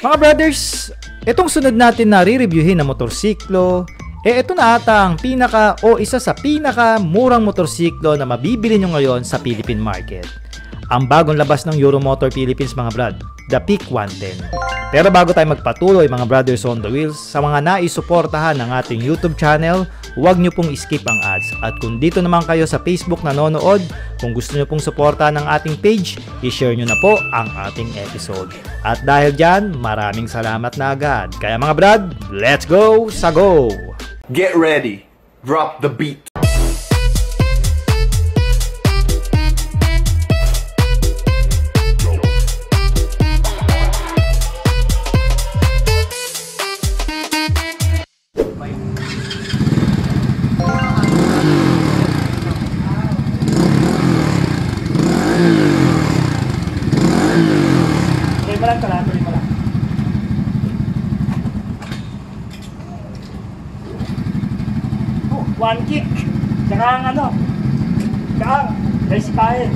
Mga brothers, itong sunod natin na re-reviewin na motorsiklo, ito na ata ang isa sa pinaka murang motorsiklo na mabibili nyo ngayon sa Philippine market. Ang bagong labas ng Euromotor Philippines mga brad, the PIC 110. Pero bago tayo magpatuloy mga brothers on the wheels, sa mga naisuportahan ng ating YouTube channel, huwag nyo pong skip ang ads. At kung dito naman kayo sa Facebook nanonood, kung gusto nyo pong suportahan ng ating page, i-share nyo na po ang ating episode. At dahil dyan, maraming salamat na agad. Kaya mga brad, let's go sa go! Get ready, drop the beat. One kick, tsaka ang guys kain.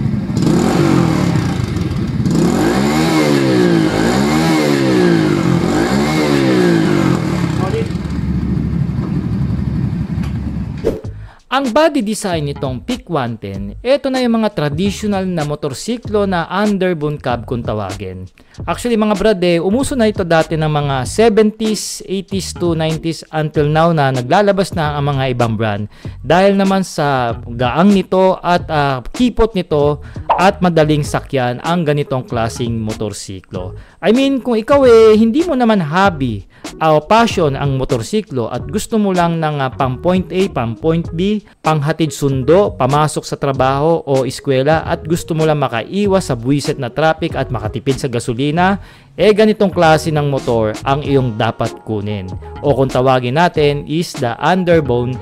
Ang body design nitong PIC 110, ito na yung mga traditional na motorsiklo na underbone cab kung tawagin. Actually mga brad, umuso na ito dati ng mga 70s, 80s to 90s until now na naglalabas na ang mga ibang brand. Dahil naman sa gaang nito at kipot nito at madaling sakyan ang ganitong klaseng motorsiklo. I mean, kung ikaw hindi mo naman hobby o passion ang motorsiklo at gusto mo lang ng pang point A, pang point B, panghatid sundo, pamasok sa trabaho o eskwela at gusto mo lang makaiwas sa buwiset na traffic at makatipid sa gasolina, ganitong klase ng motor ang iyong dapat kunin. O kung tawagin natin is the underbone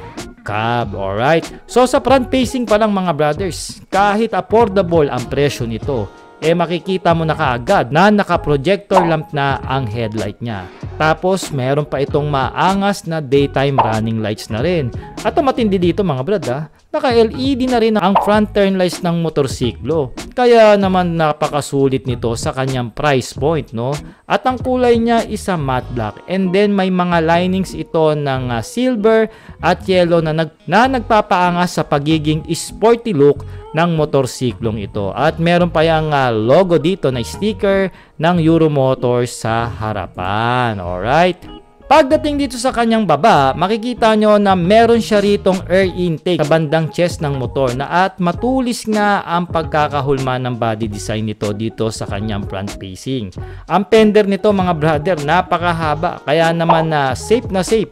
cab, alright? So sa front facing pa lang mga brothers, kahit affordable ang presyo nito, makikita mo na kaagad na naka-projector lamp na ang headlight niya. Tapos meron pa itong maangas na daytime running lights na rin. At ang matindi dito mga brad, naka-LED na rin ang front turn lights ng motorsiklo. Kaya naman napakasulit nito sa kanyang price point, no? At ang kulay niya is a matte black. And then may mga linings ito ng silver at yellow na nagpapaangas sa pagiging sporty look ng motorsiklong ito. At meron pa yung logo dito na sticker ng Euromotor sa harapan. Alright? Pagdating dito sa kanyang baba, makikita nyo na meron siya ritong air intake sa bandang chest ng motor na at matulis nga ang pagkakahulma ng body design nito dito sa kanyang front facing. Ang fender nito mga brother, napakahaba, kaya naman na safe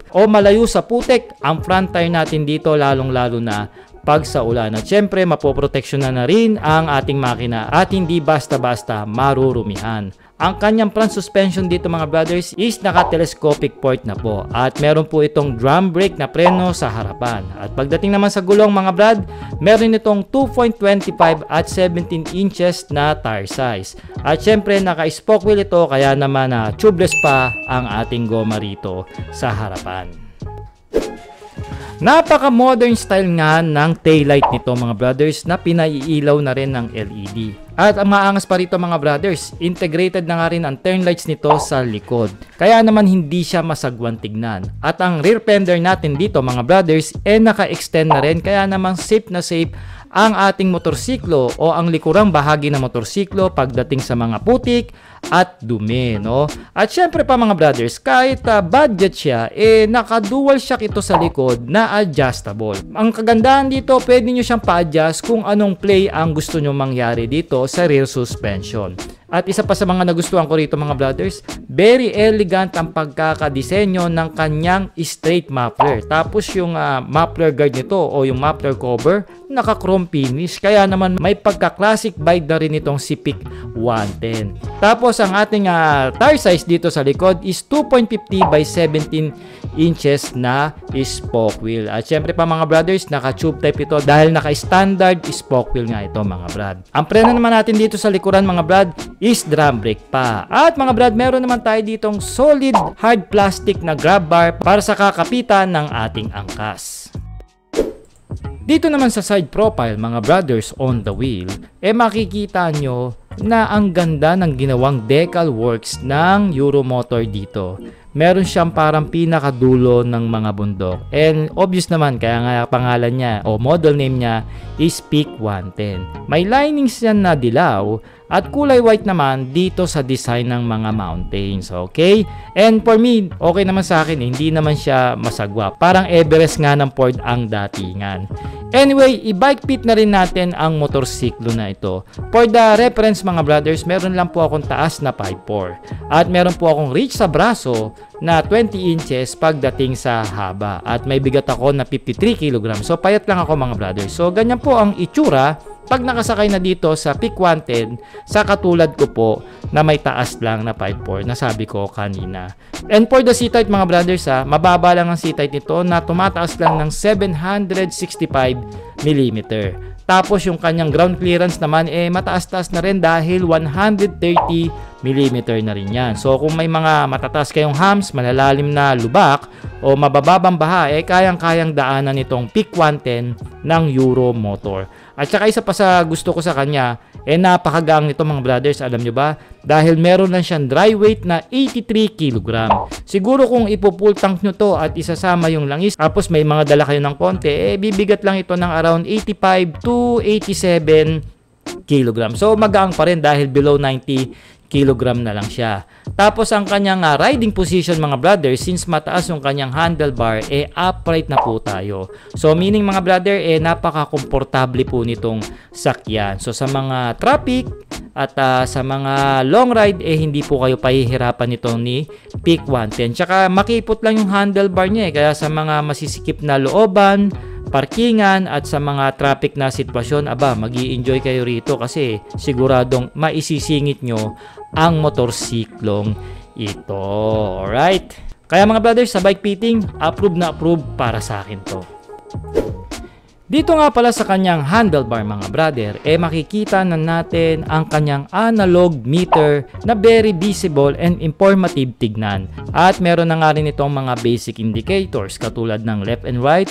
o malayo sa putek ang front tire natin dito, lalong lalo na pag sa ulan. At syempre mapoproteksyonan na rin ang ating makina at hindi basta-basta marurumihan. Ang kanyang front suspension dito mga brothers is naka-telescopic port na po at meron po itong drum brake na preno sa harapan. At pagdating naman sa gulong mga brad, meron itong 2.25 at 17 inches na tire size. At syempre naka-spoke wheel ito, kaya naman tubeless pa ang ating goma rito sa harapan. Napaka-modern style nga ng taillight nito mga brothers na pinaiilaw na rin ng LED. At ang maangas pa rito mga brothers, integrated na nga rin ang turn lights nito sa likod. Kaya naman hindi siya masagwan tignan. At ang rear fender natin dito mga brothers naka-extend na rin, kaya naman safe na safe ang ating motorsiklo o ang likurang bahagi ng motorsiklo pagdating sa mga putik at dumi, no? At syempre pa mga brothers, kahit budget siya, naka-dual shock ito sa likod na adjustable. Ang kagandahan dito, pwede nyo siyang pa-adjust kung anong play ang gusto nyo mangyari dito sa rear suspension. At isa pa sa mga nagustuhan ko rito mga brothers, very elegant ang pagkakadisenyo ng kanyang straight muffler. Tapos yung muffler guard nito o yung muffler cover, naka-chrome finish. Kaya naman may pagka-classic vibe na rin itong si PIC 110. Tapos ang ating tire size dito sa likod is 2.50 by 17 inches na spoke wheel. At syempre pa mga brothers, naka-tube type ito dahil naka-standard spoke wheel nga ito mga brad. Ang preno naman natin dito sa likuran mga brad is drum brake pa. At mga brad, meron naman tayo ditong solid hard plastic na grab bar para sa kakapitan ng ating angkas. Dito naman sa side profile mga brothers on the wheel, makikita nyo na ang ganda ng ginawang decal works ng Euromotor dito. Meron siyang parang pinakadulo ng mga bundok. And obvious naman, kaya nga pangalan niya o model name niya is Peak 110. May linings yan na dilaw at kulay white naman dito sa design ng mga mountains. Okay? And for me, okay naman sa akin. Hindi naman siya masagwa. Parang Everest nga ng Ford ang datingan. Anyway, i-bike fit na rin natin ang motorsiklo na ito. For the reference mga brothers, meron lang po akong taas na 5'4". At meron po akong reach sa braso na 20 inches pagdating sa haba. At may bigat ako na 53 kg. So payat lang ako mga brothers. So ganyan po ang itsura pag nakasakay na dito sa Peak 110 sa katulad ko po na may taas lang na 5'4" na sabi ko kanina. And for the seat height mga brothers mababa lang ang seat height nito na tumataas lang ng 765 mm. Tapos yung kanyang ground clearance naman mataas-taas na rin dahil 130 mm na rin yan. So kung may mga matataas kayong humps, malalalim na lubak o mabababang baha, kayang-kayang daanan nitong Peak 110 ng Euromotor. At saka isa pa sa gusto ko sa kanya, napakagaang nito mga brothers, alam nyo ba? Dahil meron lang siyang dry weight na 83 kg. Siguro kung ipo-full tank nyo to at isasama yung langis, tapos may mga dala kayo ng konti, bibigat lang ito ng around 85 to 87 kg. So magaang pa rin dahil below 90 kilogram na lang siya. Tapos ang kanyang riding position mga brothers, since mataas yung kanyang handlebar, upright na po tayo. So meaning mga brother, napaka-komportable po nitong sakyan. So sa mga traffic at sa mga long ride, hindi po kayo pahihirapan nito ni Peak 110. Tsaka makipot lang yung handlebar niya kaya sa mga masisikip na looban, parkingan at sa mga traffic na sitwasyon, magi-enjoy kayo rito kasi siguradong maisisingit nyo ang motorsiklong ito. Alright? Kaya mga brothers, sa bike fitting, approve na approve para sa akin to. Dito nga pala sa kanyang handlebar mga brother, makikita na natin ang kanyang analog meter na very visible and informative tignan. At meron na nga rin itong mga basic indicators katulad ng left and right,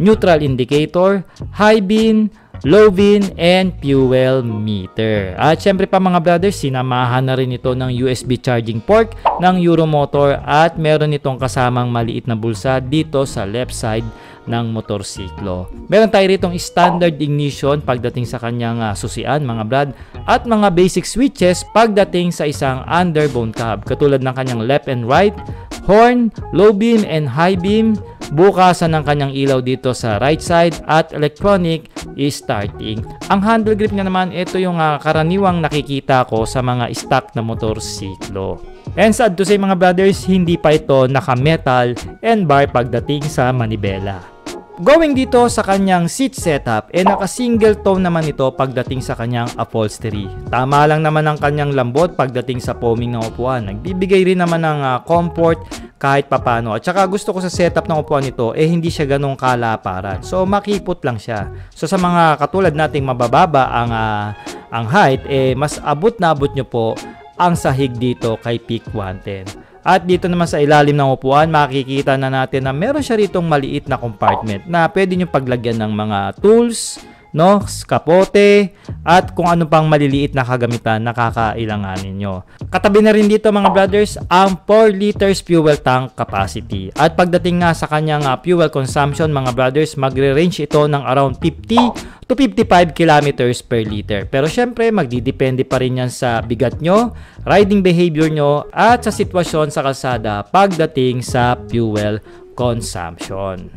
neutral indicator, high beam, low beam, and fuel meter. At syempre pa mga brothers, sinamahan na rin ito ng USB charging port ng Euromotor at meron itong kasamang maliit na bulsa dito sa left side ng motorsiklo. Meron tayo ritong standard ignition pagdating sa kanyang susian mga brad at mga basic switches pagdating sa isang underbone cab katulad ng kanyang left and right, horn, low beam, and high beam, bukasan ng kanyang ilaw dito sa right side at electronic starting. Ang handle grip niya naman, ito yung karaniwang nakikita ko sa mga stock na motorsiklo. And sad to say mga brothers, hindi pa ito naka-metal and bar pagdating sa manibela. Going dito sa kanyang seat setup, naka-single tone naman ito pagdating sa kanyang upholstery. Tama lang naman ang kanyang lambot pagdating sa foaming ng upuan. Nagbibigay rin naman ng comfort kahit papano. At saka gusto ko sa setup ng upuan nito, hindi siya ganong kalaparan. So makipot lang siya. So sa mga katulad nating mabababa ang height, mas abot na abot nyo po ang sahig dito kay Peak 110. At dito naman sa ilalim ng upuan, makikita na natin na meron siya ritong maliit na compartment na pwede nyo paglagyan ng mga tools, kapote, at kung ano pang maliliit na kagamitan na kakailanganin nyo. Katabi na rin dito mga brothers ang 4 liters fuel tank capacity. At pagdating nga sa kanyang fuel consumption mga brothers, magre-range ito ng around 50 to 55 kilometers per liter. Pero syempre, magdidepende pa rin yan sa bigat nyo, riding behavior nyo, at sa sitwasyon sa kalsada pagdating sa fuel consumption.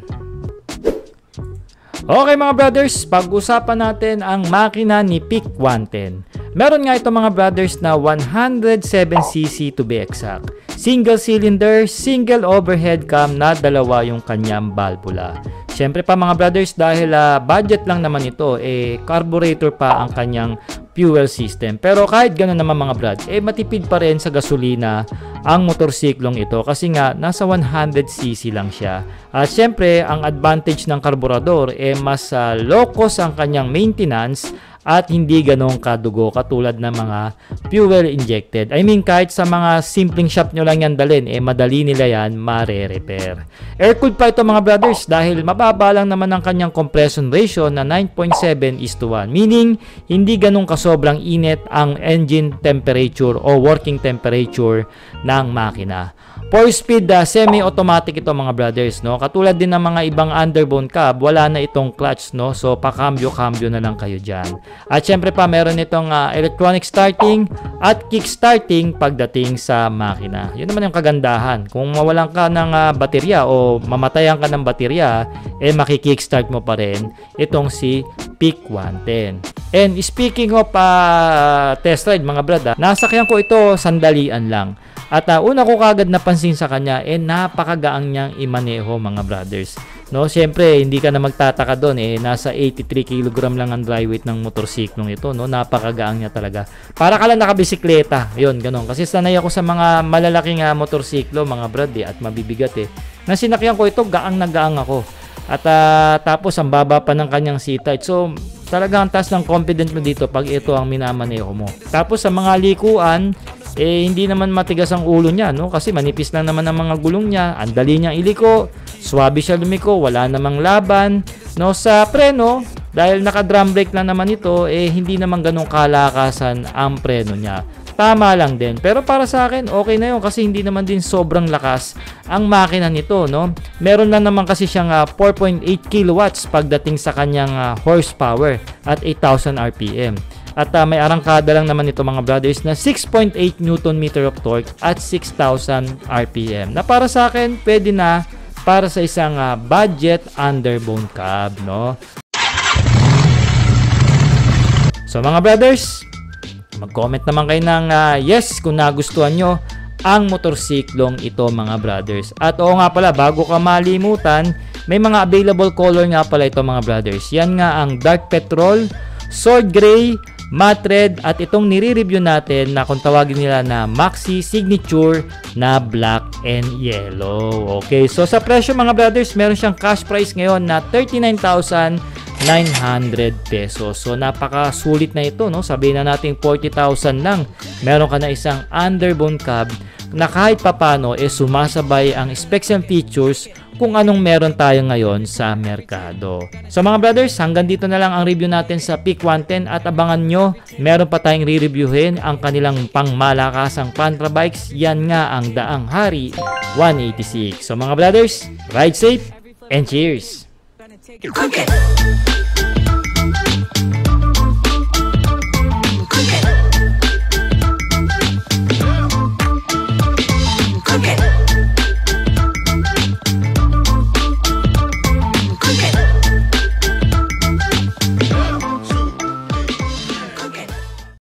Okay mga brothers, pag-usapan natin ang makina ni Peak 110. Meron nga ito mga brothers na 107cc to be exact. Single cylinder, single overhead cam na dalawa yung kanyang valvula. Siyempre pa mga brothers, dahil budget lang naman ito, carburetor pa ang kanyang fuel system. Pero kahit gano'n naman mga brad, matipid pa rin sa gasolina ang motorsiklong ito kasi nga nasa 100cc lang siya. At siyempre, ang advantage ng karburador, mas low cost ang kanyang maintenance at hindi ganong kadugo katulad ng mga fuel injected. I mean, kahit sa mga simpleng shop nyo lang yan dalhin, madali nila yan mare-repair. Air-cooled pa ito mga brothers dahil mababa lang naman ang kanyang compression ratio na 9.7:1. Meaning, hindi ganong kasobrang init ang engine temperature o working temperature ng makina. 4-speed semi-automatic ito mga brothers, no? Katulad din ng mga ibang underbone cab, wala na itong clutch, no? So pakambyo-kambyo na lang kayo dyan. At syempre pa meron itong electronic starting at kick starting pagdating sa makina. Yun naman yung kagandahan. Kung mawalan ka ng baterya o mamatayan ka ng baterya, maki-kickstart mo pa rin itong si Peak 110. And speaking of test ride mga brad, nasakyan ko ito sandalian lang. At una ko kagad napansin sa kanya, napakagaang niyang imaneho mga brothers. No, siyempre hindi ka na magtataka doon, nasa 83 kg lang ang dry weight ng motorsiklong ito, no. Napakagaang niya talaga. Para ka lang nakabisikleta. 'Yon, ganoon. Kasi sanay ako sa mga malalaking motorsiklo, mga brad, at mabibigat Na sinakyan ko ito, gaang na gaang ako. At tapos ang baba pa ng kanyang seat height. So talagang taas ng confidence mo dito pag ito ang minamaneho mo. Tapos sa mga likuan, hindi naman matigas ang ulo niya, no? Kasi manipis lang naman ang mga gulong niya, ang dali niyang iliko, swabe siya lumiko, wala namang laban, no? Sa preno, dahil naka-drum brake lang naman ito, hindi naman ganong kalakasan ang preno niya. Tama lang din. Pero para sa akin, okay na yun kasi hindi naman din sobrang lakas ang makina nito, no? Meron lang naman kasi siyang 4.8 kilowatts pagdating sa kanyang horsepower at 8,000 RPM. At may arangkada lang naman ito mga brothers na 6.8 Nm of torque at 6,000 RPM. Na para sa akin, pwede na para sa isang budget underbone cab, no? So mga brothers, mag-comment naman kayo ng yes kung nagustuhan nyo ang motorsiklong ito mga brothers. At oo nga pala, bago ka malimutan, may mga available color nga pala ito mga brothers. Yan nga ang dark petrol, sword gray, matte red, at itong nire-review natin na kung tawagin nila na Maxi Signature na black and yellow. Okay, so sa presyo mga brothers, meron siyang cash price ngayon na 39,900 pesos. So napakasulit na ito, no? Sabihin na natin 40,000 lang. Meron ka na isang underbone cab na kahit papano sumasabay ang specs and features kung anong meron tayo ngayon sa merkado. So mga brothers, hanggang dito na lang ang review natin sa Peak 110 at abangan nyo, meron pa tayong re-reviewin ang kanilang pangmalakasang Pantra bikes. Yan nga ang Daang Hari 186. So mga brothers, ride safe and cheers! Okay.